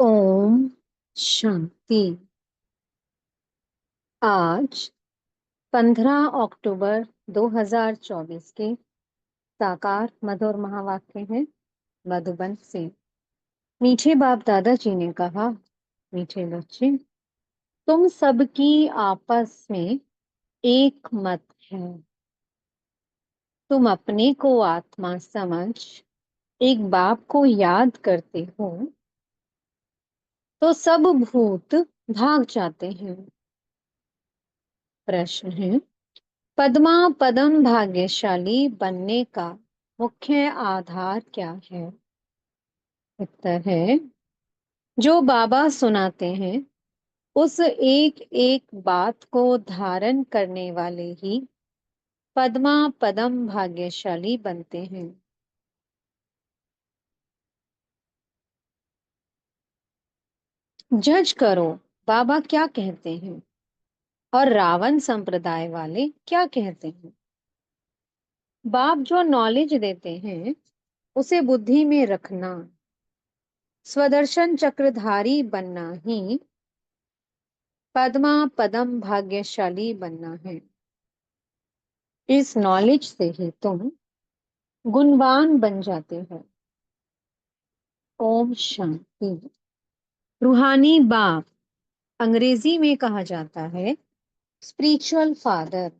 ओम शांति। आज 15 अक्टूबर 2024 के साकार मधुर महावाक्य हैं मधुबन से। मीठे बाप दादाजी ने कहा, मीठे बच्चे, तुम सबकी आपस में एक मत है। तुम अपने को आत्मा समझ एक बाप को याद करते हो तो सब भूत भाग जाते हैं। प्रश्न है, पद्मा पदम भाग्यशाली बनने का मुख्य आधार क्या है? उत्तर है, जो बाबा सुनाते हैं उस एक एक बात को धारण करने वाले ही पद्मा पदम भाग्यशाली बनते हैं। जज करो, बाबा क्या कहते हैं और रावण संप्रदाय वाले क्या कहते हैं। बाप जो नॉलेज देते हैं उसे बुद्धि में रखना, स्वदर्शन चक्रधारी बनना ही पद्मा पदम भाग्यशाली बनना है। इस नॉलेज से ही तुम गुणवान बन जाते हो। ओम शांति। रूहानी बाप, अंग्रेजी में कहा जाता है स्पिरिचुअल फादर।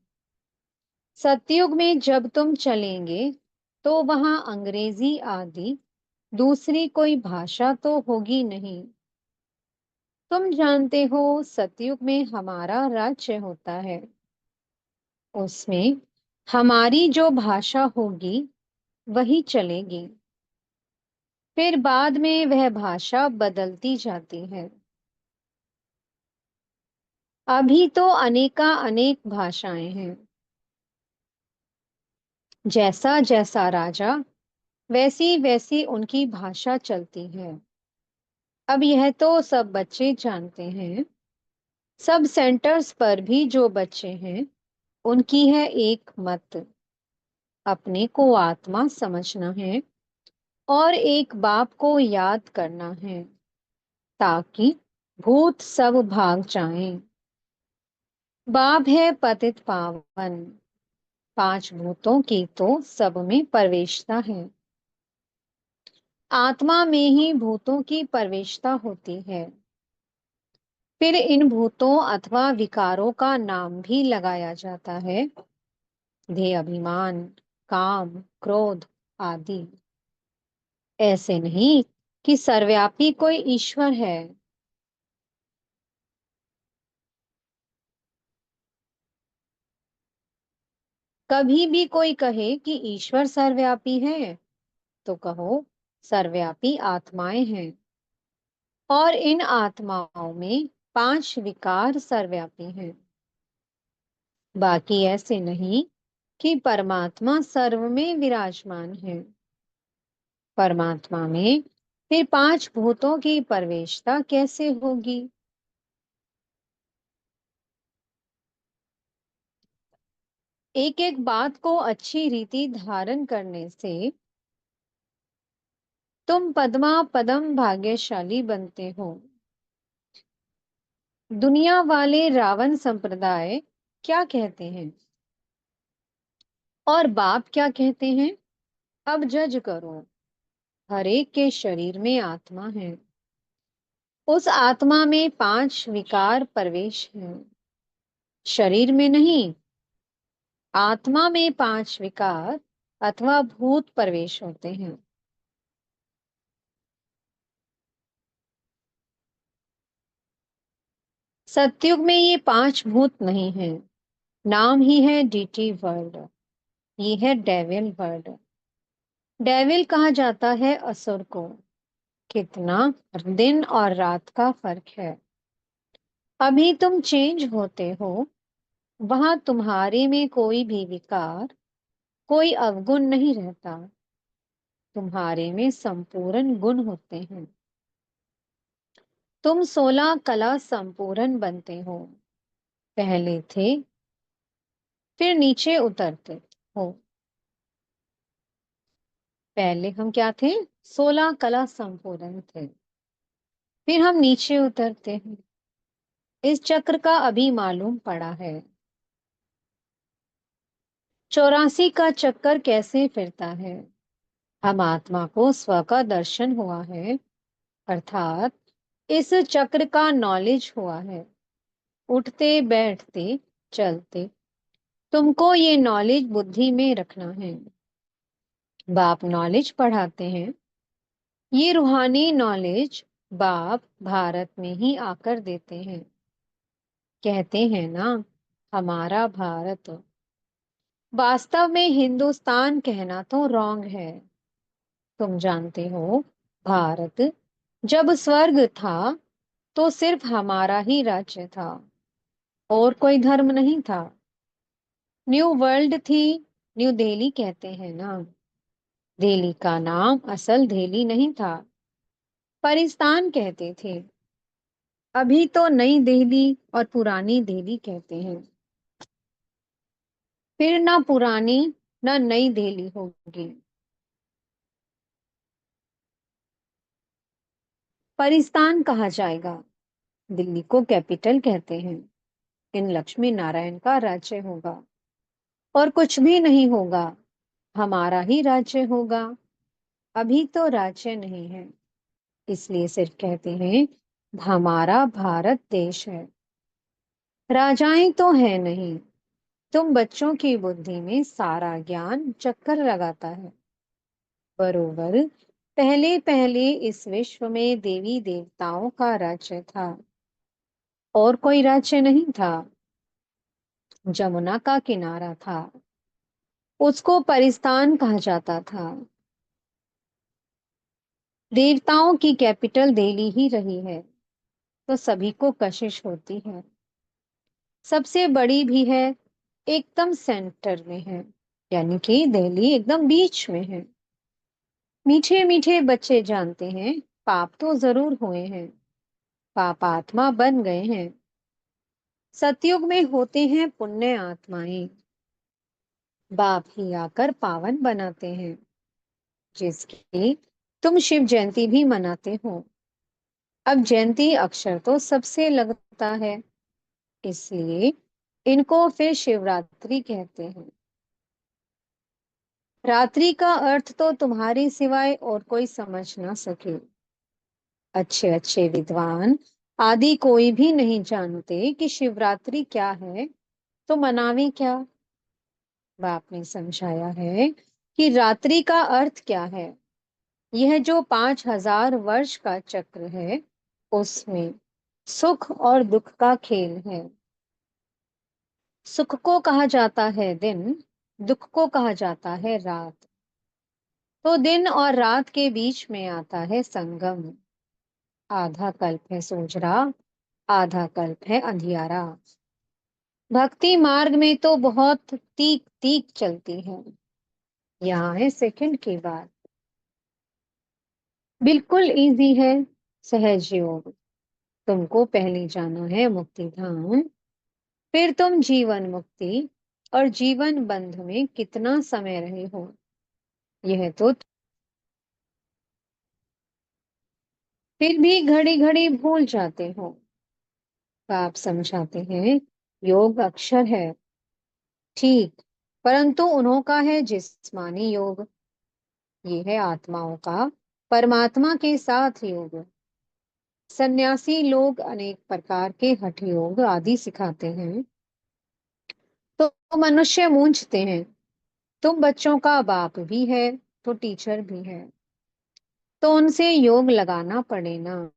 सतयुग में जब तुम चलेंगे तो वहां अंग्रेजी आदि दूसरी कोई भाषा तो होगी नहीं। तुम जानते हो सतयुग में हमारा राज्य होता है, उसमें हमारी जो भाषा होगी वही चलेगी। फिर बाद में वह भाषा बदलती जाती है। अभी तो अनेका अनेक भाषाएं हैं। जैसा जैसा राजा वैसी वैसी उनकी भाषा चलती है। अब यह तो सब बच्चे जानते हैं। सब सेंटर्स पर भी जो बच्चे हैं उनकी है एक मत, अपने को आत्मा समझना है और एक बाप को याद करना है ताकि भूत सब भाग जाएं। बाप है पतित पावन, पांच भूतों की तो सब में प्रवेशता है। आत्मा में ही भूतों की प्रवेशता होती है। फिर इन भूतों अथवा विकारों का नाम भी लगाया जाता है, देह अभिमान, काम, क्रोध आदि। ऐसे नहीं कि सर्वव्यापी कोई ईश्वर है। कभी भी कोई कहे कि ईश्वर सर्वव्यापी है तो कहो सर्वव्यापी आत्माएं हैं और इन आत्माओं में पांच विकार सर्वव्यापी हैं। बाकी ऐसे नहीं कि परमात्मा सर्व में विराजमान है। परमात्मा में फिर पांच भूतों की प्रवेशता कैसे होगी? एक एक बात को अच्छी रीति धारण करने से तुम पद्मा पदम भाग्यशाली बनते हो। दुनिया वाले रावण संप्रदाय क्या कहते हैं और बाप क्या कहते हैं? अब जज करो। हर एक के शरीर में आत्मा है। उस आत्मा में पांच विकार प्रवेश हैं, शरीर में नहीं। आत्मा में पांच विकार अथवा भूत प्रवेश होते हैं। सतयुग में ये पांच भूत नहीं है। नाम ही है डीटी वर्ल्ड। ये है डेविल वर्ल्ड। डेविल कहा जाता है असुर को। कितना दिन और रात का फर्क है। अभी तुम चेंज होते हो, वहां तुम्हारे में कोई भी विकार, कोई अवगुण नहीं रहता। तुम्हारे में संपूर्ण गुण होते हैं। तुम 16 कला संपूर्ण बनते हो। पहले थे, फिर नीचे उतरते हो। पहले हम क्या थे? 16 कला संपूर्ण थे। फिर हम नीचे उतरते हैं। इस चक्र का अभी मालूम पड़ा है। 84 का चक्कर कैसे फिरता है? हम आत्मा को स्व का दर्शन हुआ है, अर्थात इस चक्र का नॉलेज हुआ है। उठते बैठते चलते तुमको ये नॉलेज बुद्धि में रखना है। बाप नॉलेज पढ़ाते हैं। ये रूहानी नॉलेज बाप भारत में ही आकर देते हैं। कहते हैं ना, हमारा भारत। वास्तव में हिंदुस्तान कहना तो रॉन्ग है। तुम जानते हो, भारत जब स्वर्ग था तो सिर्फ हमारा ही राज्य था, और कोई धर्म नहीं था। न्यू वर्ल्ड थी, न्यू दिल्ली कहते हैं ना। दिल्ली का नाम असल दिल्ली नहीं था, पाकिस्तान कहते थे। अभी तो नई दिल्ली और पुरानी दिल्ली कहते हैं। फिर ना पुरानी ना नई दिल्ली होगी। पाकिस्तान कहा जाएगा। दिल्ली को कैपिटल कहते हैं। इन लक्ष्मी नारायण का राज्य होगा, और कुछ भी नहीं होगा। हमारा ही राज्य होगा। अभी तो राज्य नहीं है, इसलिए सिर्फ कहते हैं हमारा भारत देश है। राजाएं तो है नहीं। तुम बच्चों की बुद्धि में सारा ज्ञान चक्कर लगाता है। बरोबर। पहले पहले इस विश्व में देवी देवताओं का राज्य था, और कोई राज्य नहीं था। जमुना का किनारा था, उसको परिस्तान कहा जाता था। देवताओं की कैपिटल दिल्ली ही रही है, तो सभी को कशिश होती है। सबसे बड़ी भी है, एकदम सेंटर में है, यानी कि दिल्ली एकदम बीच में है। मीठे मीठे बच्चे जानते हैं, पाप तो जरूर हुए हैं। पाप आत्मा बन गए हैं। सतयुग में होते हैं पुण्य आत्माएं। बाप ही आकर पावन बनाते हैं, जिसकी तुम शिव जयंती भी मनाते हो। अब जयंती अक्षर तो सबसे लगता है, इसलिए इनको फिर शिवरात्रि कहते हैं। रात्रि का अर्थ तो तुम्हारे सिवाय और कोई समझ ना सके। अच्छे अच्छे विद्वान आदि कोई भी नहीं जानते कि शिवरात्रि क्या है, तो मनावे क्या। बाप ने समझाया है कि रात्रि का अर्थ क्या है। यह जो 5000 वर्ष का चक्र है, उसमें सुख और दुख का खेल है। सुख को कहा जाता है दिन, दुख को कहा जाता है रात। तो दिन और रात के बीच में आता है संगम। आधा कल्प है सोजरा, आधा कल्प है अंधियारा। भक्ति मार्ग में तो बहुत तीक तीक चलती है। यहाँ है सेकंड की बात। बिल्कुल इजी है। सहज योग। तुमको पहले जाना है मुक्ति धाम, फिर तुम जीवन मुक्ति और जीवन बंध में कितना समय रहे हो, यह तो। फिर भी घड़ी घड़ी भूल जाते हो। आप समझाते हैं योग अक्षर है, ठीक, परंतु उन्हों का है जिस्मानी योग। ये है आत्माओं का परमात्मा के साथ योग। सन्यासी लोग अनेक प्रकार के हठ योग आदि सिखाते हैं, तो मनुष्य मूंझते हैं। तुम बच्चों का बाप भी है, तो टीचर भी है, तो उनसे योग लगाना पड़े ना।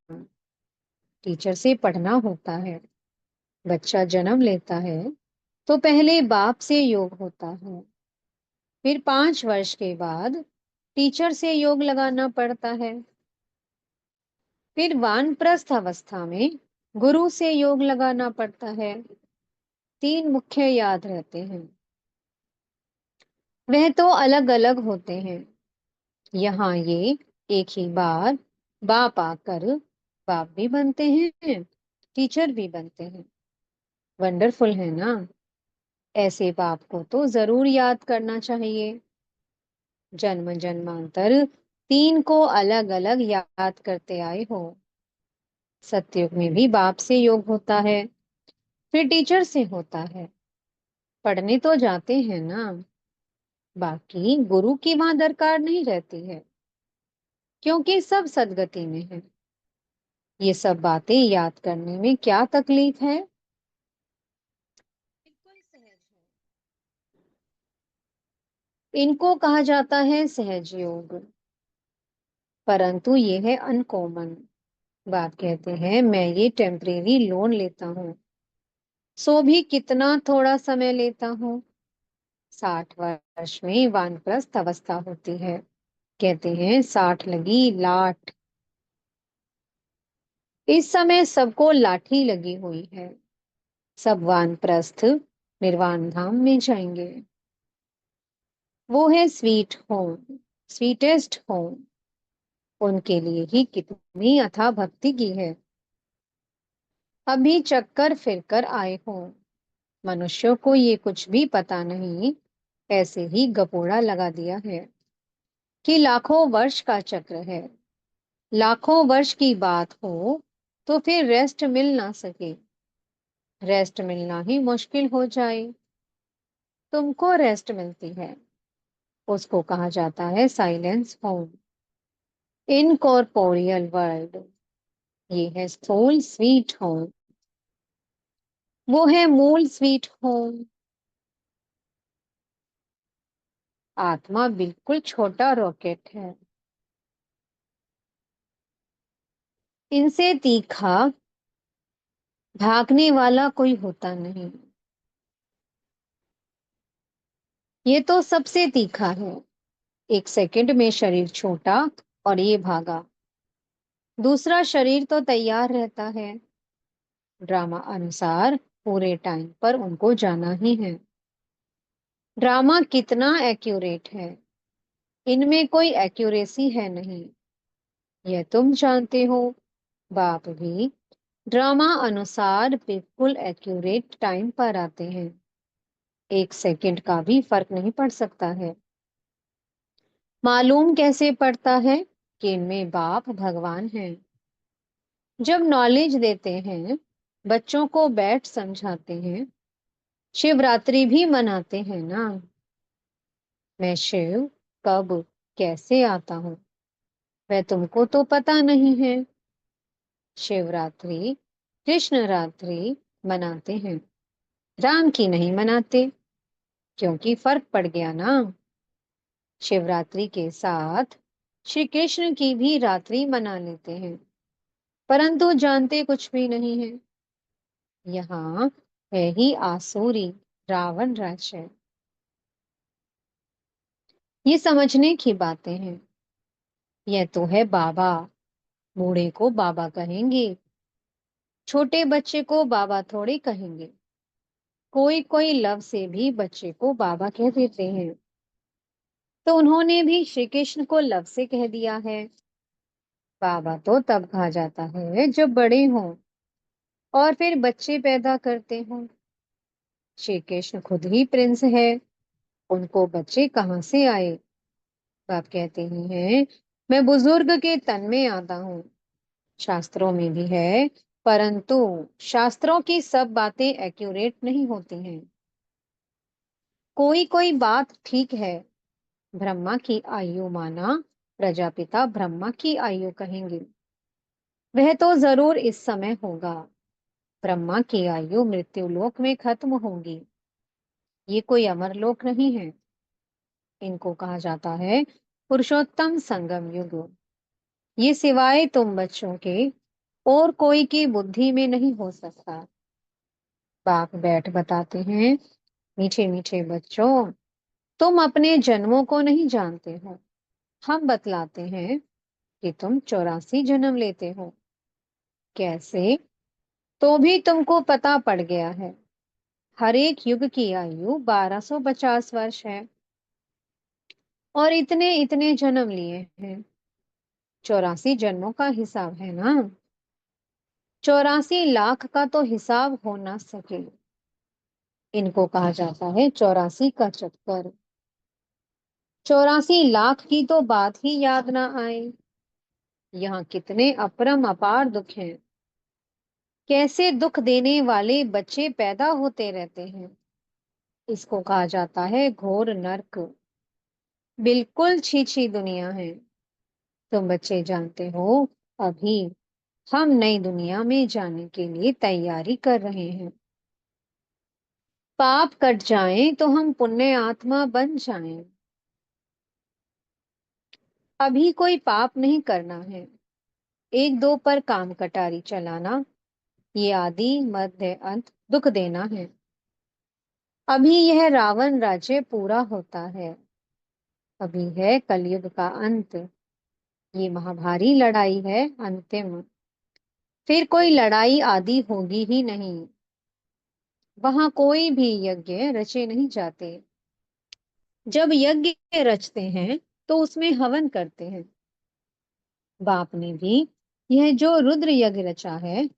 टीचर से पढ़ना होता है। बच्चा जन्म लेता है तो पहले बाप से योग होता है, फिर 5 वर्ष के बाद टीचर से योग लगाना पड़ता है, फिर वानप्रस्थ अवस्था में गुरु से योग लगाना पड़ता है। 3 मुख्य याद रहते हैं, वह तो अलग अलग होते हैं। यहाँ ये एक ही बार बाप आकर बाप भी बनते हैं, टीचर भी बनते हैं। वंडरफुल है ना। ऐसे बाप को तो जरूर याद करना चाहिए। जन्म जन्मांतर 3 को अलग अलग याद करते आए हो। सतयुग में भी बाप से योग होता है, फिर टीचर से होता है। पढ़ने तो जाते हैं ना, बाकी गुरु की वहां दरकार नहीं रहती है, क्योंकि सब सदगति में है। ये सब बातें याद करने में क्या तकलीफ है? बिल्कुल सहज है। इनको कहा जाता है सहज योग, परंतु ये है अनकॉमन। बाप कहते हैं मैं ये टेम्परेरी लोन लेता हूँ, सो भी कितना थोड़ा समय लेता हूँ। 60 वर्ष में वानप्रस्थ अवस्था होती है। कहते हैं 60 लगी लाठ। इस समय सबको लाठी लगी हुई है। सब वानप्रस्थ निर्वाण धाम में जाएंगे। वो है स्वीट होम, स्वीटेस्ट होम। उनके लिए ही कितनी अथाह भक्ति की है। अभी चक्कर फिरकर आए हो। मनुष्यों को ये कुछ भी पता नहीं, ऐसे ही गपोड़ा लगा दिया है कि लाखों वर्ष का चक्र है। लाखों वर्ष की बात हो तो फिर रेस्ट मिल ना सके, रेस्ट मिलना ही मुश्किल हो जाए। तुमको रेस्ट मिलती है, उसको कहा जाता है साइलेंस होम। इनकॉर्पोरियल वर्ल्ड, ये है स्थूल स्वीट होम। वो है मूल स्वीट होम। आत्मा बिल्कुल छोटा रॉकेट है, इनसे तीखा भागने वाला कोई होता नहीं। ये तो सबसे तीखा है। 1 सेकंड में शरीर छोटा और ये भागा। दूसरा शरीर तो तैयार रहता है, ड्रामा अनुसार पूरे टाइम पर उनको जाना ही है। ड्रामा कितना एक्यूरेट है, इनमें कोई एक्यूरेसी है नहीं, यह तुम जानते हो। बाप भी ड्रामा अनुसार बिल्कुल एक्यूरेट टाइम पर आते हैं। 1 सेकंड का भी फर्क नहीं पड़ सकता है। मालूम कैसे पड़ता है कि इनमें बाप भगवान है। जब नॉलेज देते हैं, बच्चों को बैठ समझाते हैं, शिवरात्रि भी मनाते हैं ना। मैं शिव कब कैसे आता हूँ, वह तुमको तो पता नहीं है। शिवरात्रि कृष्ण रात्रि मनाते हैं, राम की नहीं मनाते, क्योंकि फर्क पड़ गया ना। शिवरात्रि के साथ श्री कृष्ण की भी रात्रि मना लेते हैं, परंतु जानते कुछ भी नहीं है। यहाँ है ही आसुरी रावण राज्य। ये समझने की बातें हैं। यह तो है बाबा। बूढ़े को बाबा कहेंगे, छोटे बच्चे को बाबा थोड़ी कहेंगे। कोई कोई लव से भी बच्चे को बाबा कह देते हैं, तो उन्होंने भी श्री कृष्ण को लव से कह दिया है। बाबा तो तब कहा जाता है जब बड़े हों और फिर बच्चे पैदा करते हों। श्री कृष्ण खुद ही प्रिंस है, उनको बच्चे कहाँ से आए? बाप कहते ही हैं मैं बुजुर्ग के तन में आता हूँ। शास्त्रों में भी है, परंतु शास्त्रों की सब बातें एक्यूरेट नहीं होती हैं। कोई कोई बात ठीक है। ब्रह्मा की आयु माना, प्रजापिता ब्रह्मा की आयु कहेंगे, वह तो जरूर इस समय होगा। ब्रह्मा की आयु मृत्यु लोक में खत्म होगी। ये कोई अमर लोक नहीं है। इनको कहा जाता है पुरुषोत्तम संगम युग। ये सिवाय तुम बच्चों के और कोई की बुद्धि में नहीं हो सकता। बाप बैठ बताते हैं मीठे मीठे बच्चों, तुम अपने जन्मों को नहीं जानते हो। हम बतलाते हैं कि तुम 84 जन्म लेते हो। कैसे? तो भी तुमको पता पड़ गया है। हर एक युग की आयु 1250 वर्ष है, और इतने इतने जन्म लिए हैं। 84 जन्मों का हिसाब है ना। 84 लाख का तो हिसाब हो ना सके। इनको कहा जाता है 84 का चक्कर। 84 लाख की तो बात ही याद ना आए। यहाँ कितने अपरम अपार दुख हैं। कैसे दुख देने वाले बच्चे पैदा होते रहते हैं। इसको कहा जाता है घोर नर्क। बिल्कुल छी छी दुनिया है। तुम बच्चे जानते हो, अभी हम नई दुनिया में जाने के लिए तैयारी कर रहे हैं। पाप कट जाएं तो हम पुण्य आत्मा बन जाएं। अभी कोई पाप नहीं करना है। एक दो पर काम कटारी चलाना, ये आदि मध्य अंत दुख देना है। अभी यह रावण राज्य पूरा होता है। अभी है कलयुग का अंत। ये महाभारी लड़ाई है अंतिम। फिर कोई लड़ाई आदि होगी ही नहीं। वहां कोई भी यज्ञ रचे नहीं जाते। जब यज्ञ रचते हैं तो उसमें हवन करते हैं। बाप ने भी यह जो रुद्र यज्ञ रचा है,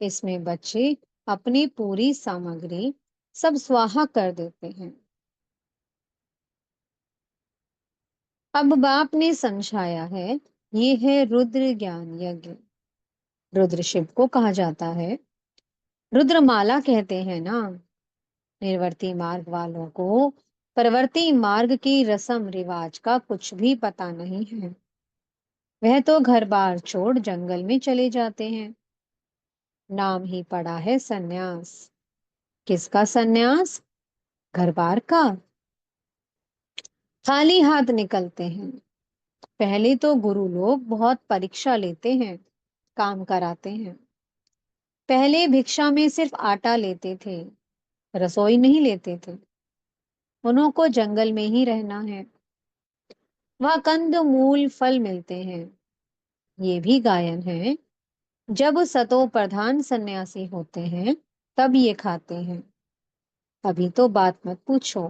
इसमें बच्चे अपनी पूरी सामग्री सब स्वाहा कर देते हैं। अब बाप ने समझाया है, ये है रुद्र ज्ञान यज्ञ। रुद्र शिव को कहा जाता है। रुद्रमाला कहते हैं ना। निर्वर्ती मार्ग वालों को परवर्ती मार्ग की रस्म रिवाज का कुछ भी पता नहीं है। वह तो घर बार छोड़ जंगल में चले जाते हैं। नाम ही पड़ा है सन्यास। किसका सन्यास? घर बार का। खाली हाथ निकलते हैं। पहले तो गुरु लोग बहुत परीक्षा लेते हैं, काम कराते हैं। पहले भिक्षा में सिर्फ आटा लेते थे, रसोई नहीं लेते थे। उन्हों को जंगल में ही रहना है। वहाँ कंद मूल फल मिलते हैं। ये भी गायन है। जब सतो प्रधान सन्यासी होते हैं, तब ये खाते हैं। अभी तो बात मत पूछो,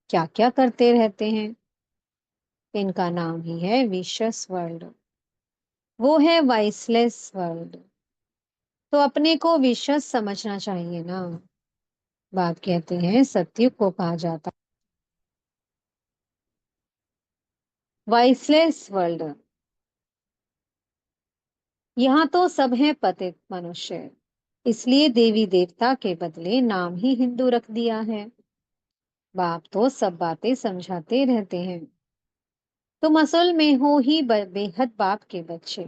क्या क्या करते रहते हैं। इनका नाम ही है विशस वर्ल्ड। वो है वाइसलेस वर्ल्ड। तो अपने को विशस समझना चाहिए ना। बाप कहते हैं सत्युग को कहा जाता वाइसलेस वर्ल्ड। यहाँ तो सब है पतित मनुष्य। इसलिए देवी देवता के बदले नाम ही हिंदू रख दिया है। बाप तो सब बातें समझाते रहते हैं। तुम असल में हो ही बेहद बाप के बच्चे।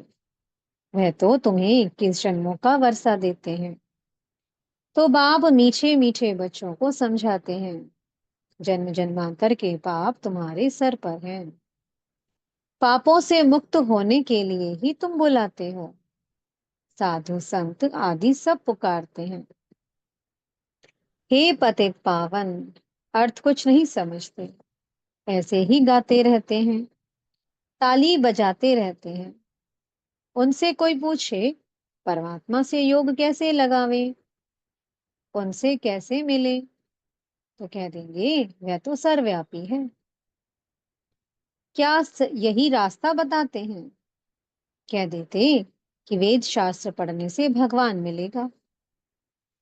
वह तो तुम्हें 21 जन्मों का वर्षा देते हैं। तो बाप मीठे मीठे बच्चों को समझाते हैं, जन्म जन्मांतर के पाप तुम्हारे सर पर हैं। पापों से मुक्त होने के लिए ही तुम बुलाते हो। साधु संत आदि सब पुकारते हैं। हे पतित पावन, अर्थ कुछ नहीं समझते। ऐसे ही गाते रहते हैं, ताली बजाते रहते हैं। उनसे कोई पूछे परमात्मा से योग कैसे लगावे, उनसे कैसे मिले, तो कह देंगे वह तो सर्वव्यापी है। क्या यही रास्ता बताते हैं? कह देते कि वेद शास्त्र पढ़ने से भगवान मिलेगा।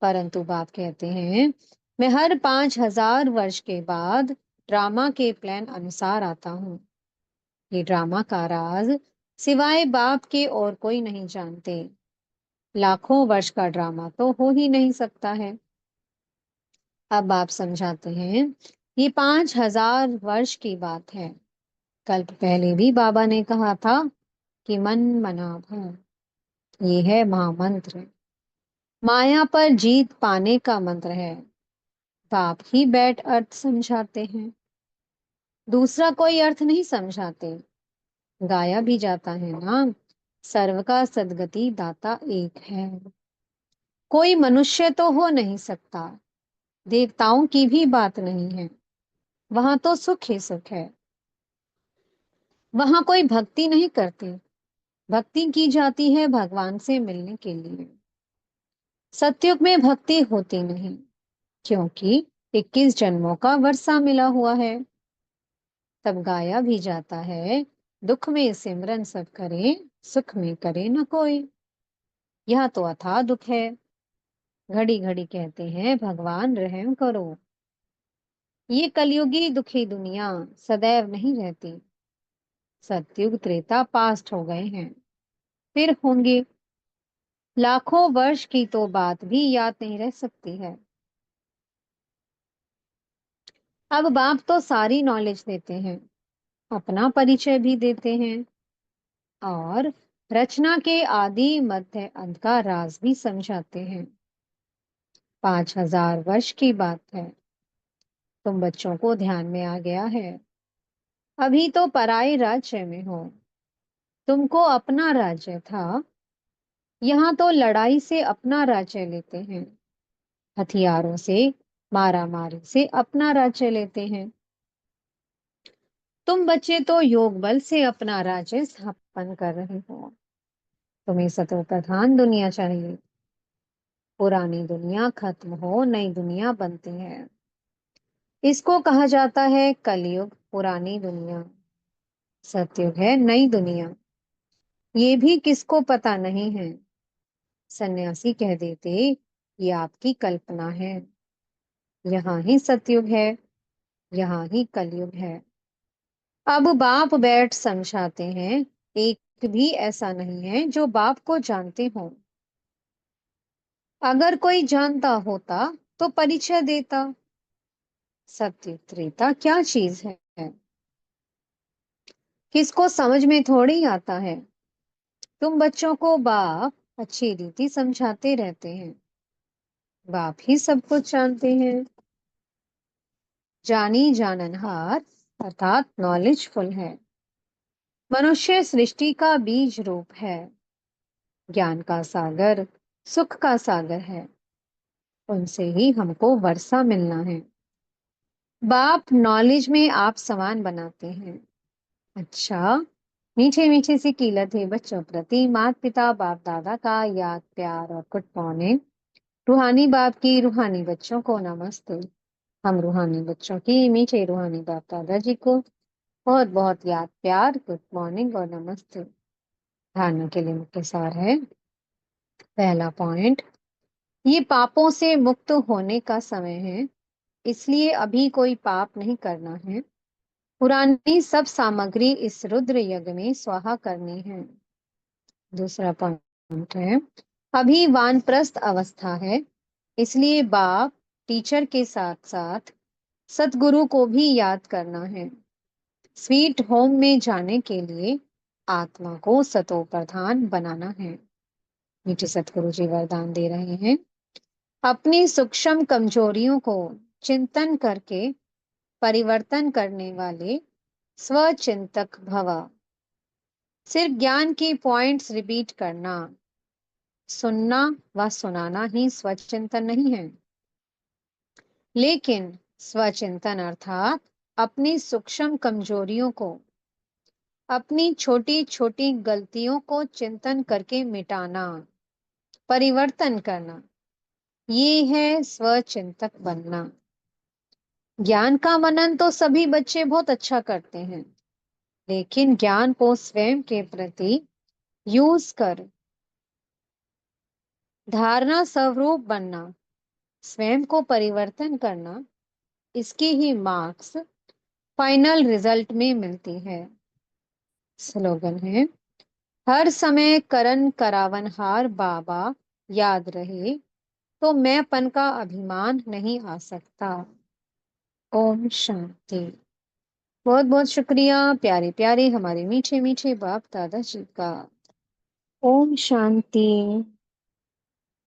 परंतु बाप कहते हैं, मैं हर 5,000 वर्ष के बाद ड्रामा के प्लान अनुसार आता हूँ। ये ड्रामा का राज सिवाय बाप के और कोई नहीं जानते। लाखों वर्ष का ड्रामा तो हो ही नहीं सकता है। अब बाप समझाते हैं, ये 5,000 वर्ष की बात है। कल्प पहले भी बाबा ने कहा था कि मन मना भन, ये है महामंत्र। माया पर जीत पाने का मंत्र है। बाप ही बैठ अर्थ समझाते हैं, दूसरा कोई अर्थ नहीं समझाते। गाया भी जाता है ना, सर्व का सदगति दाता एक है। कोई मनुष्य तो हो नहीं सकता। देवताओं की भी बात नहीं है। वहां तो सुख ही सुख है। वहां कोई भक्ति नहीं करते। भक्ति की जाती है भगवान से मिलने के लिए। सतयुग में भक्ति होती नहीं, क्योंकि 21 जन्मों का वर्षा मिला हुआ है। तब गाया भी जाता है, दुख में सिमरन सब करें, सुख में करे न कोई। यह तो अथाह दुख है। घड़ी घड़ी कहते हैं भगवान रहम करो। ये कलयुगी दुखी दुनिया सदैव नहीं रहती। सतयुग त्रेता पास्ट हो गए हैं, फिर होंगे। लाखों वर्ष की तो बात भी याद नहीं रह सकती है। अब बाप तो सारी नॉलेज देते हैं, अपना परिचय भी देते हैं, और रचना के आदि मध्य अंत का राज भी समझाते हैं। 5,000 वर्ष की बात है। तुम बच्चों को ध्यान में आ गया है। अभी तो पराये राज्य में हो। तुमको अपना राज्य था, यहाँ तो लड़ाई से अपना राज्य लेते हैं, हथियारों से, मारा मारी से अपना राज्य लेते हैं। तुम बच्चे तो योग बल से अपना राज्य स्थापन कर रहे हो। तुम्हें सतो प्रधान दुनिया चाहिए। पुरानी दुनिया खत्म हो, नई दुनिया बनती है। इसको कहा जाता है कलयुग, पुरानी दुनिया। सतयुग है नई दुनिया। ये भी किसको पता नहीं है। सन्यासी कह देते, ये आपकी कल्पना है। यहाँ ही सतयुग है, यहाँ ही कलयुग है। अब बाप बैठ समझाते हैं। एक भी ऐसा नहीं है जो बाप को जानते हो। अगर कोई जानता होता तो परिचय देता। सत्य त्रेता क्या चीज है, किसको समझ में थोड़ी आता है। तुम बच्चों को बाप अच्छी रीति समझाते रहते हैं। बाप ही सब कुछ जानते हैं। जानी जाननहार अर्थात नॉलेजफुल है। मनुष्य सृष्टि का बीज रूप है। ज्ञान का सागर, सुख का सागर है। उनसे ही हमको वर्षा मिलना है। बाप नॉलेज में आप समान बनाते हैं। अच्छा, मीठे मीठे से कीलत है बच्चों प्रति माता पिता बाप दादा का याद प्यार और गुड मॉर्निंग। रूहानी बाप की रूहानी बच्चों को नमस्ते। हम रूहानी बच्चों की मीठे रूहानी बाप दादा जी को बहुत बहुत याद प्यार, गुड मॉर्निंग और नमस्ते। धारणा के लिए मुख्य सार है। पहला पॉइंट, ये पापों से मुक्त होने का समय है, इसलिए अभी कोई पाप नहीं करना है। पुरानी सब सामग्री इस रुद्र यज्ञ में स्वाहा करनी है। दूसरा पॉइंट है, अभी वानप्रस्थ अवस्था है, इसलिए बाप टीचर के साथ साथ सतगुरु को भी याद करना है। स्वीट होम में जाने के लिए आत्मा को सतो प्रधान बनाना है। मीठे सतगुरु जी वरदान दे रहे हैं। अपनी सूक्ष्म कमजोरियों को चिंतन करके परिवर्तन करने वाले स्वचिंतक भव। सिर्फ ज्ञान की पॉइंट्स रिपीट करना, सुनना व सुनाना ही स्वचिंतन नहीं है, लेकिन स्वचिंतन अर्थात अपनी सूक्ष्म कमजोरियों को, अपनी छोटी छोटी गलतियों को चिंतन करके मिटाना, परिवर्तन करना, ये है स्वचिंतक बनना। ज्ञान का मनन तो सभी बच्चे बहुत अच्छा करते हैं, लेकिन ज्ञान को स्वयं के प्रति यूज कर धारणा स्वरूप बनना, स्वयं को परिवर्तन करना, इसकी ही मार्क्स फाइनल रिजल्ट में मिलती है। स्लोगन है, हर समय करन करावनहार बाबा याद रहे तो मैंपन का अभिमान नहीं आ सकता। ओम शांति। बहुत बहुत शुक्रिया प्यारे प्यारे हमारे मीठे मीठे बाप दादा जी का। ओम शांति।